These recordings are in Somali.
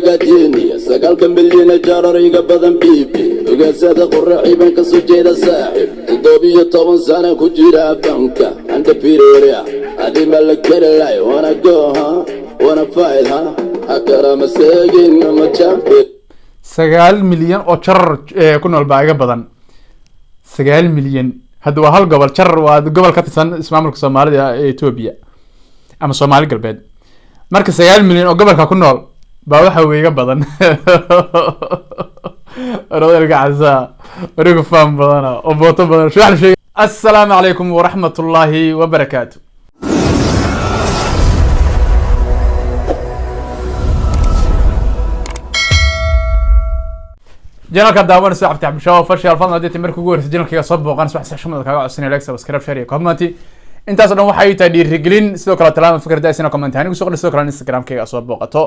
ogaadini sagaalka milyan jaarariga badan bibi ogaasada quraciiban ka soo jeeda saaxib 17 sano ku jira banka anda pireria adima la kelay wana go wana fight hakara masagin ma champion 9 milyan oo jarar ku nool baa iga badan 9 milyan hadda waa hal gobol jarar waa gobol ka tirsan ismaamulka Soomaalida ee Ethiopia ama Soomaali galbeed marka 9 milyan oo gobolka ku nool baa waxa weeyga badan rodalka casa warigu faham badan oo booto badan shuxal shay assalaamu alaykum wa rahmatullahi wa barakatuh جنالك داوان ساعة فتح بشاو فرشي الفضل هديتي مركو قول جنالك يصب وقان سبح سحشمد كاقع عسيني لايك سبسكرايب شاري كومنتي انت اصلا waxay tahay dhiirigelin sidoo kale talaabo fikir daasina comment anigu soo qoro kale Instagram kayga soo booqato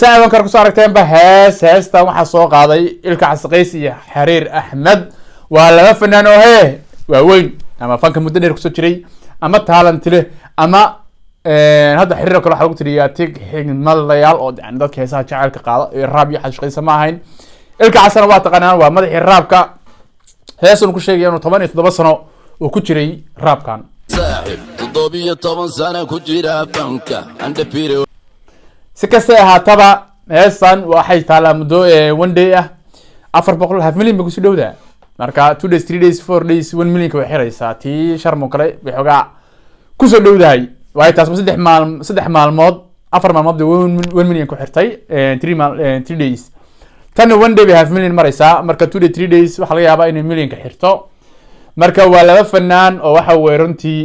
saacan kar ku soo aragteen ba heesta waxa soo qaaday ilka casqays iyo xariir axmed waa laba fanaan oo waa weyn ama fanka muddo dheer ku soo jiray ama talent leh ama hadda xiriir kale waxa lagu tiriyaa tig xigmadlayaal oo dadka heesaha jacaylka qaada ee raab iyo xashqaysa ma ahayn ilka casana waa taqaanaan waa madaxii raabka heesan ku sheegay inuu 17 sano oo ku jiray raabkan saaxib 17 sano ku jira banka anda pire si kasta ahaataba heesan waxay taalaa muddo one day ah 400 half million ku soo dhawdaa marka 2 days 3 days 4 days 1 million ka way xiraysaa tii sharmo kale waxoogaa ku soo dhawdahay way taas 3 maalmood 4 maalmood 1 million ku xirtay 3 days tan one day half million maraysa marka 2 days 3 days waxa laga yaabaa inay million ka xirto marka waa laba fanaan oo waxa weey runtii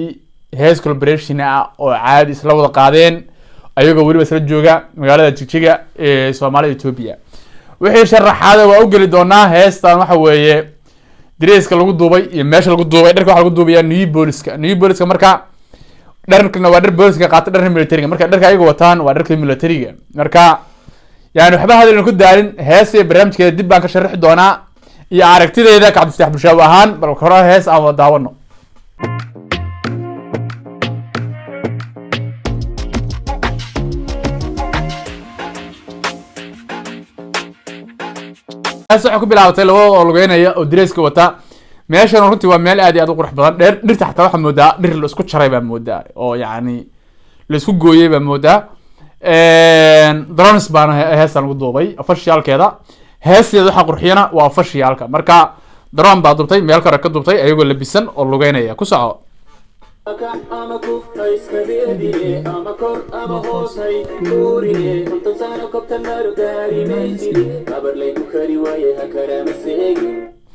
hees collaboration ah oo caadi isla wada qaadeen ayagoo waliba isla jooga magaalada Jigjiga ee Soomaaliya Ethiopia wixii sharaxaada waa u gali doonaa heestan waxa weeye direeska lagu duubay iyo meesha lagu duubay dharka waxa lagu duubayaa new booliska marka dharkana waa dhar booliska qaata dharka militariga marka dharka ayaga wataan waa dharka militariga marka يعني waxba hadal ku daalin heesay barnaamijkeeda dib baan ka sharaxi doonaa iyo aragtideeda ka cabdi bulshada ahaan bal koro hees aan daawano heesay ku bilaawtay labo oo lugeynaya oo direeska wata meeshan runtii waa meel aad iyo aad u qurux badan dhirta xataa waxa moodaa dhir la isku jaray baa moodaa oo yaani la isku gooyay baa moodaa drones baan heesan ugu duubay officialkeeda heeseeda waxa qurxiyana waa officialka marka drone baa duubtay meel kale ka duubtay ayagoo labisan oo lugeynaya ku soco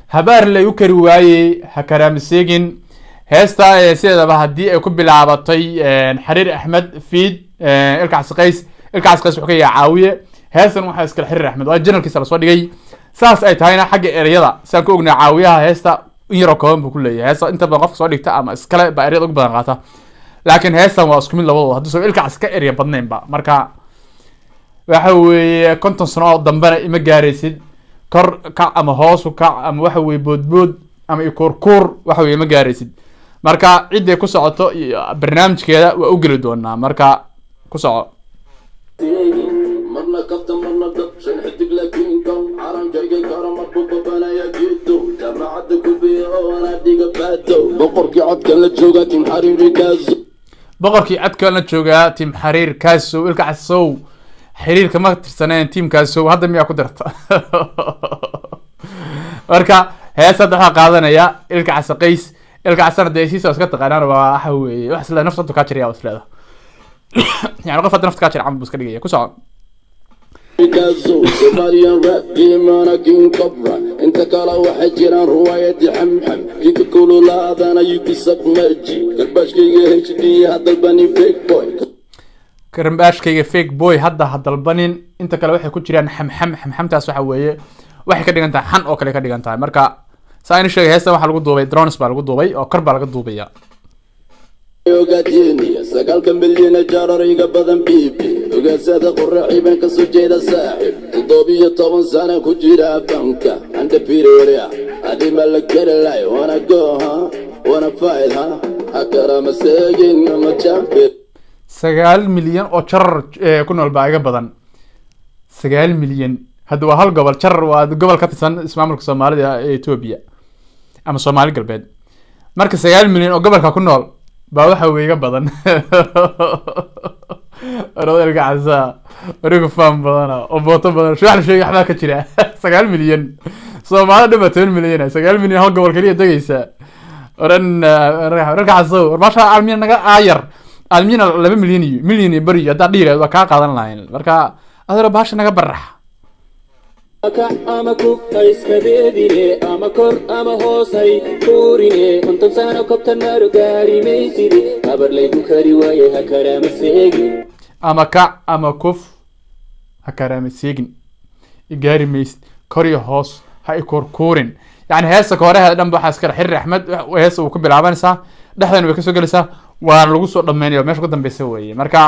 habaar lay u kari waayay ha karaamaseegin heesta sideedaba haddii ay ku bilaabatay xariir axmed fiid ilka casqays wuxuu ka yahay caawiye heestan waxa iska xiriir axmed waa janalkiisa la soo dhigay saas ay tahayna xagga ereyada saan ku ognaa caawiyaha heesta in yar oo kooban buu ku leeyahay heesta inta badan qofka soo dhigta ama iskale ba ereyada ugu badan qaata laakiin heestan waa isku mid labadooda haddii soo ilka casqa erey badnaynba marka waxa weeye 50 sano oo dambana ima gaaraysid kor ka ama hoos ka ama waxa weeye boodbood ama ikurkur waxa weeye ma gaaraysid marka ciiday ku socoto barnaamijkeeda waa u gali doonaa marka ku soco marna kabta marna dab shan xidig laakiin kan carankayga karama bubabanaya geedo jaamacadda kubiya oo ana dhiga baado boqorkii codkan la joogaa tim xariir kaaso ilka casow xiriirka ma tirsaneen tiimkaasow hadda miyaa ku darta marka heesada waxa qaadanaya ilka casaqays ilka casana deesiisa iska taqaanaan waa waxa weeye wax isla nafta ka jiriya wasleeda يعني qof hadda nafta ka jira cambu iska dhigaya ku soco كازو سوماليان راب جيمانا كين كبرا انت كلا واحد جيران رواية حمحم كيك كولو لا انا يكسب مرجي كرباش كي اتش دي هذا البني فيك بوي كرباشكيga fake boy hadda hadalbanin inta kale waxay ku jiraan xamxamtaas waxa weeye waxay ka dhigan tahay xan oo kale ka dhigan tahay marka saan sheegay heesta waxa lagu duubay drones baa lagu duubay oo kor baa laga duubaya ogaadini sagaalka milyan jaarariga badan bibi ogaasada quraciiban ka soo jeeda saaxib 17 sano ku jira banka anda pireria adima la kelay wana go wana fight hakara masagin ma champion 9 milyan oo jarar ku nool baa iga badan 9 milyan hadda waa hal gobol jar waa gobol ka tirsan ismaamulka Soomaalida ee Ethiopia ama Soomaali galbeed marka 9 milyan oo gobolka ku nool baa waxa weeyga badan أنا عزا أريكو فاهم بدنا وبوطن بدنا شو أحلى شيء إحنا كتير 9 مليون صو ما عندنا 2 مليون 9 مليون هالقى والكلية دقيسة رجع عزا ما شاء عالمين نجا عاير عالمين 11 مليون بري هذا ديره وكا قادن لاين مركا هذا باش نجا برح ama ku iskadedine ama kor ama hoosay tuurine konton sano kobtan maru gaari maysidi habar laygu kari waaye ha karaama seegin ama kac ama kuf ha karaama seegin igaari maysid kor iyo hoos ha ikorkuurin yani heesa kooraha dhan waxaa iskala xiriir Axmed heesa uu ku bilaabanaysaa dhexdan way ka soo galaysaa waa lagu soo dhameeyo meesha ku dambeysay weeye marka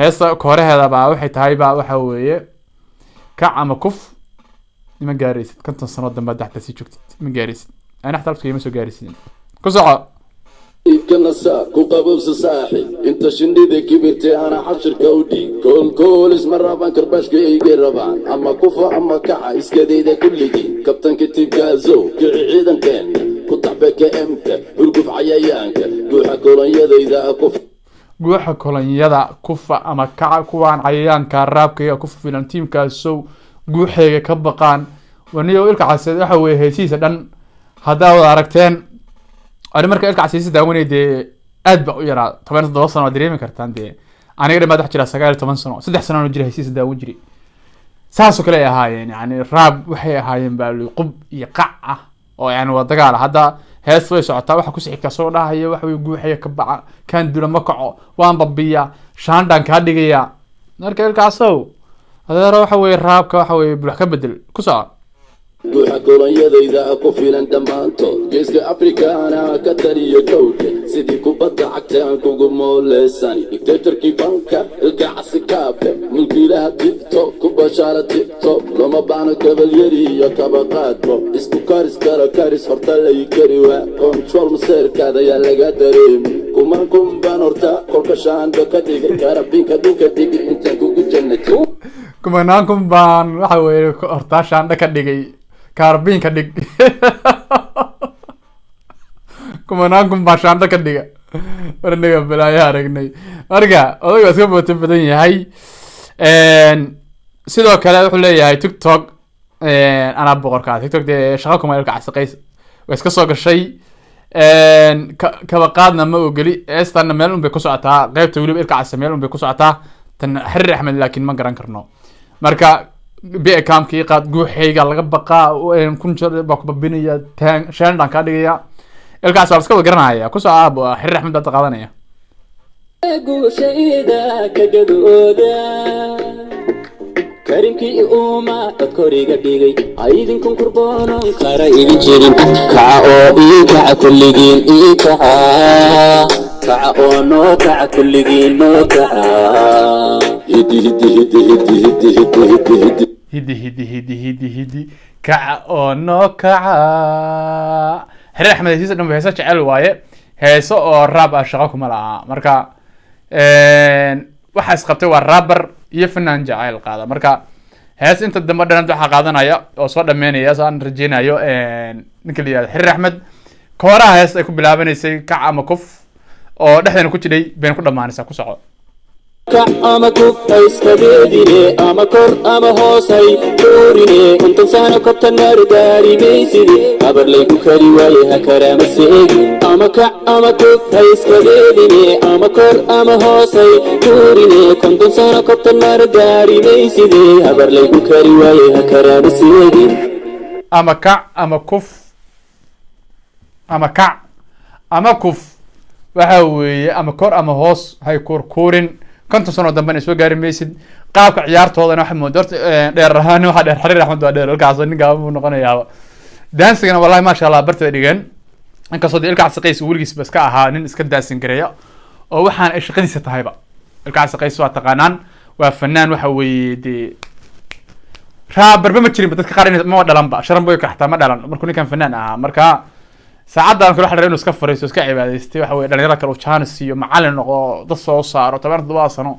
heesa kooraheeda baa waxay tahay baa waxa weeye kac ama kuf ma gaaraysid konton sano dambe dhaxta si joogtid ma gaaraysid ana xtalabta ma soo gaaraysid ku soco ikanasa ku qabowsa saaxib inta shindida kibirte ana xashirka u dhig kool isma rabaan karbashka iga rabaan ama kufa ama kaca iskadeeda kulligii kabtanka tibkaazo kici ciidankeena ku taxbeka emka hurguf cayayaanka guuxa kolonyadayda kuf guuxa kolonyada kufa ama kaca kuwaan cayayaanka raabka iyo ku filan tiimkaasow guuxeega ka baqaan waniyo ilka casad waxa weeye heesiisa dhan hadaa wada aragteen ani marka ilka casad daawanayde aad ba u yaraa 17 sano dareemi kartaan de aniga dhamaad wax jira 19 sano 3 sano jira heesiisa daawan jiri saas oo kale ay ahaayeen yani raab waxay ahaayeen baa qub iyo qac ah oo yani waa dagaal hadda hees way socotaa waxa ku sixika soo dhahayo wax way guuxaya ka baca kan dula ma kaco waan babiya shaandhan ka dhigaya marka ilkaasow هذا روح وين رابك روح وين بروح كبدل كسر guuxa kolonyadayda ku filan dhammaantood geeska afrikaana ka taliyo kowdka sidii kubadda cagta aan kugu mooleysani dictatorkii banka ilka casikaabka mulkiilaha tiktok ku bashaara tiktok loma baano kabalyari iyo kabaqaadbo isku karis kala karis horta lay kari waa control maseerkaada yaa laga dareemi kuman kumbaan horta kolka shaanda ka dhigay karabinka dhulka dhigay intaan kugu jannati kumanaan kumbaan waxa weeye horta shaanda ka dhigay كاربين كدق كما نانكم باشان دا كدق ورنغا بلايا رغني ارغا odayga iska bootin badan yahay sidoo kale wuxuu leeyahay TikTok ana boqorka TikTok de shaqo kuma ilka casaqays way iska soo gashay kaba qaadna ma ogoli eestan meel un bay ku socotaa qaybta waliba ilka casay meel un bay ku socotaa tan xiriir Axmed laakiin ma garan karno marka بيكامكي قاد جوحيجا لقى بقى وين كنت بقببينيا تان شان دان كاديا الكاس واسكو غرنايا كوسو ابو حر احمد تقادنيا جوشيدا كغدودا كريمكي اوما تكوريغا ديغي ايدين كربونو كارا ايدين جيرين كاو ايكا كلغين ايكا كاو نو كا كلغين نو كا هدي هدي هدي هدي هدي هدي هدي هدي هدي هدي هدي هدي كاو نو كا حر احمد هيس دم هيسا جعل وايه هيسا او راب شقo kuma laha marka waxa isqabtay waa rapper iyo fanaan jacayl qaada marka hees inta dambe dhan waxa qaadanaya oo soo dhameynaya saan rajeenayo ninka liyaa xir Axmed kooraha hees ay ku bilaabaneysay kac ama kuf oo dhexdeena ku jiray been ku dhamaanaysa ku soco ama kuf iskadedine ama kor ama hoosay tuurine konton sano kobtan maru gaari maysidi habar laygu kari waaye ha karaama seegin ama kac ama kuf iskadedine ama kor ama hoosay tuurine konton sano kobtan maru gaari maysidi habar laygu kari waaye ha karaama seegin ama kac ama kuf ama kac ama kuf waxa weeye ama kor ama hoos hay korkuurin كنت سنة دمبنا سوى قاري ميسد قابك عيارته هذا نحن مودرت دير رهاني واحد دير حرير أحمد دير الكعصة نقابل ونقنا يابا دانسينا والله ما شاء الله برت ديجان إنك صدق الكعصة قيس ولقيس بس كأها نسك دانسين كريا ووحنا إيش قديسة هايبا الكعصة قيس واتقانان وفنان وحوي دي رابر بمتشرين بتذكرني ما ودا لمبا شرم بوي كحتا ما دلان مركوني كان فنان مركا ساعات كل واحد رينو اسكفر اسكا عباديستي waxa way dhalinyarada kale oo chance iyo macallin oo dad soo saaro 12 sano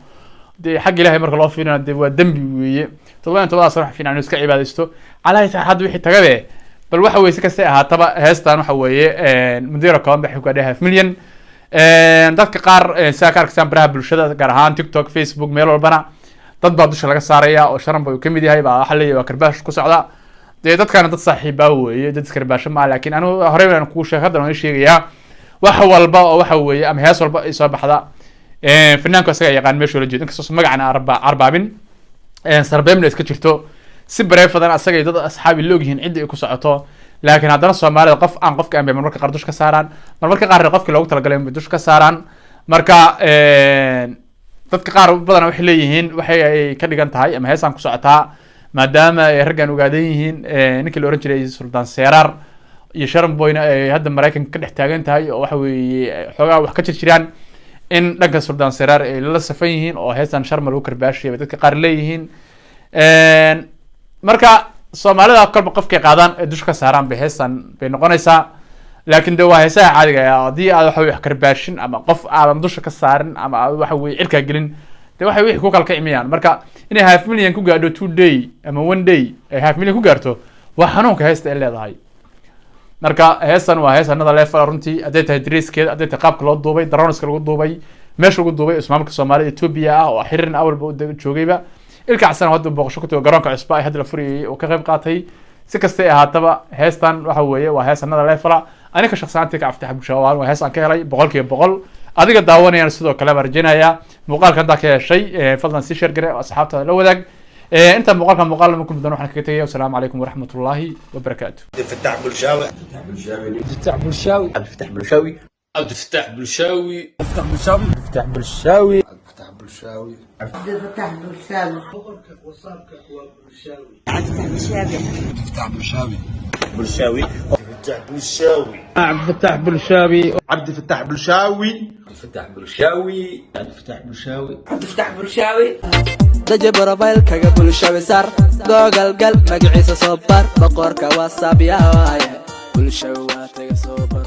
dee xagga ilaahay marka loo fiirina dee waa dembi weeye todobadaas wax fiican inuu iska cibaadaysto calaa taa hadda wixii tagabe bal waxa weeye si kasta ahaataba heestan waxa weeye mudira koon baxay ku dhahay 5 milyan dadka qaar saa ka arkaysan baraha bulshada gaar ahaan TikTok Facebook meel walbana dad baa dusha laga saaraya oo sharan buu kamid yahay baa waxa leeyahay waa karbaash ku socda dee dadkana dad saaxiiba weeye dad karbaash ma laakiin anu horey aan ku sheegay oo sheegaya wax walba oo waxa weeye ama hees walba ay soo baxda finaanka isaga yaqaan meesha la jeedo inkastoo magacana arbaabin sarbeemna iska jirto si bareefadan asaga dad asxaabi loo yihiin cid ay ku socoto laakiin haddana Soomaalida qof aan qofka aan marmarka qaar dush ka saaraan marmarka qaar qofkii loogu talagalay in dush ka saaraan marka dadka qaar badan waxay leeyihiin waxay ay ka dhigan tahay ama heesan ku socotaa maadaama ay raggan ogaadan yihiin ninkii la oran jiray Sultan Serar iyo Sharon Boyna ay hadda Mareykanka ka dhex taagan tahay oo waxa weeye xogaa wax ka jirjiraan in dhanka Sultan Serar ay la safan yihiin oo heesan Sharma lagu karbaashay dadka qaar leeyihiin marka Soomaalida kolba qofkii qaadaan ee dush ka saaraan bay heesan bay noqonaysaa laakiin waa heesaha caadiga ah hadii aad wax karbaashin ama qof aadan dusha ka saarin ama waxa weeye cirka gelin dee waxay wixii ku kala kiciyaan marka inay 5 milyan ku gaadho 2 day ama 1 day ay 5 milyan ku gaarto waa xanuunka heesta ay leedahay marka heesan waa heesanada leefal runtii aday tahay dreskeeda aday tahay qaabka loo duubay daroniska lagu duubay meesha lagu duubay ismaamulka Soomaalida Ethiopia ah oo xiriirna awalba u joogayba ilka casan hadda booqasho ku tago garoonka cusba ay hadda la furiyay oo ka qayb qaatay si kasta ahaataba heestan waxa weeye waa heesanada leefala aniga shakhsiyaantii ka aftax bulshada waa heesan ka helay 100% adiga daawanayaan sidoo kale marjinaya muuqaalka hadda ka heshay fadlan si share gare asxaabta la wadaag انت مقال لما كنت بدنا نحكي كتير والسلام عليكم ورحمه الله وبركاته. عبد الفتاح بلشاوي عبد الفتاح بلشاوي عبد الفتاح بلشاوي عبد الفتاح بلشاوي عبد الفتاح بلشاوي عبد الفتاح بلشاوي عبد الفتاح بلشاوي عبد الفتاح بلشاوي عبد الفتاح بلشاوي بلشاوي عبد الفتاح بلشاوي عبد الفتاح بلشاوي عبد الفتاح بلشاوي عبد الفتاح بلشاوي عبد الفتاح بلشاوي عبد الفتاح بلشاوي دجب ربايل كاغا بلشاوي صار دوغل قلب مقعيسه صبر بقورك وصاب يا وايه بلشاوي تيغا صبر